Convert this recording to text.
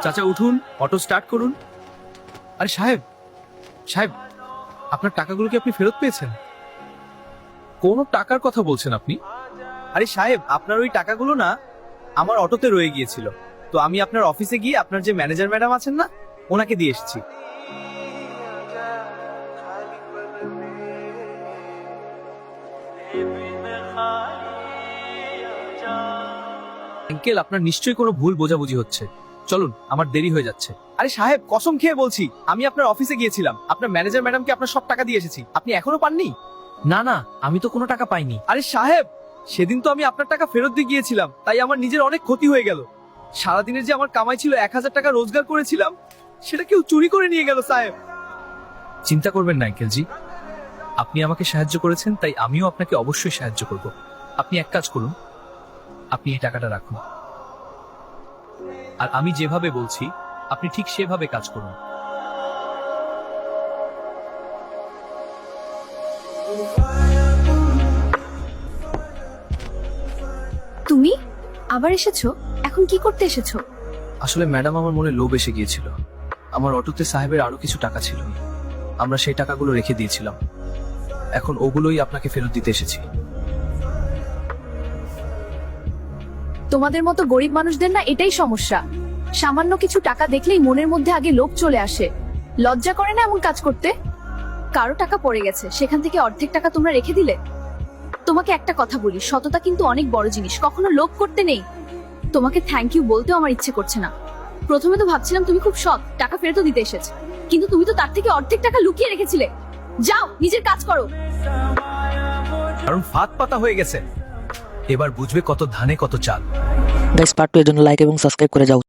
চাচা উঠুন, auto start করুন। আরে সাহেব, সাহেব, আপনার টাকাগুলো কি আপনি ফেরত পেয়েছেন? কোন টাকার কথা বলছেন আপনি? আরে সাহেব, আপনার ওই টাকাগুলো না আমার অটোতে রয়ে গিয়েছিল, তো আমি আপনার অফিসে গিয়ে আপনার যে ম্যানেজার ম্যাডাম আছেন না, ওনাকে দিয়ে এসেছি। আঙ্কেল, আপনার নিশ্চয়ই কোনো ভুল বোঝাবুঝি হচ্ছে। চলুন, আমার দেরি হয়ে যাচ্ছে। আরে সাহেব, কসম খেয়ে বলছি, আমি আপনার অফিসে গিয়েছিলাম, আপনার ম্যানেজার ম্যাডামকে আপনার সব টাকা দিয়ে এসেছি। আপনি এখনো পাননি? না না, আমি তো কোনো টাকা পাইনি। আরে সাহেব, সেদিন তো আমি আপনার টাকা ফেরত দিয়ে গিয়েছিলাম, তাই আমার নিজের অনেক ক্ষতি হয়ে গেল। সারাদিনের যে আমার কামাই ছিল, 1000 টাকা রোজগার করেছিলাম, সেটা কেউ চুরি করে নিয়ে গেল সাহেব। চিন্তা করবেন না আঙ্কেলজি, আপনি আমাকে সাহায্য করেছেন, তাই আমিও আপনাকে অবশ্যই সাহায্য করব। আপনি এক কাজ করুন, আপনি এই টাকাটা রাখুন, আর আমি যেভাবে বলছি আপনি ঠিক সেভাবে কাজ করুন। তুমি আবার এসেছো? এখন কি করতে এসেছো? আসলে ম্যাডাম, আমার মনে লোভ এসে গিয়েছিল। আমার অটোতে সাহেবের আরো কিছু টাকা ছিল, আমরা সেই টাকাগুলো রেখে দিয়েছিলাম। এখন ওগুলোই আপনাকে ফেরত দিতে এসেছি। তোমাদের মতো গরিব মানুষদের না এটাই সমস্যা। সামান্য কিছু টাকা দেখলেই মনের মধ্যে আগে লোভ চলে আসে। লজ্জা করে না এমন কাজ করতে? কারো টাকা পড়ে গেছে, সেখান থেকে অর্ধেক টাকা তোমরা রেখে দিলে। তোমাকে একটা কথা বলি, সততা কিন্তু অনেক বড় জিনিস, কখনো লোভ করতে নেই। তোমাকে থ্যাংক ইউ বলতেও আমার ইচ্ছে করছে না। প্রথমে তো ভাবছিলাম তুমি খুব সৎ, টাকা ফেরত দিতে এসেছে, কিন্তু তুমি তো তার থেকে অর্ধেক টাকা লুকিয়ে রেখেছিলে। যাও, নিজের কাজ করো। কারণ ফাঁদ পাতা হয়ে গেছে, এবার বুঝবে কত ধানে কত চাল। গাইস, পার্ট 2 এর জন্য লাইক এবং সাবস্ক্রাইব করে যাও।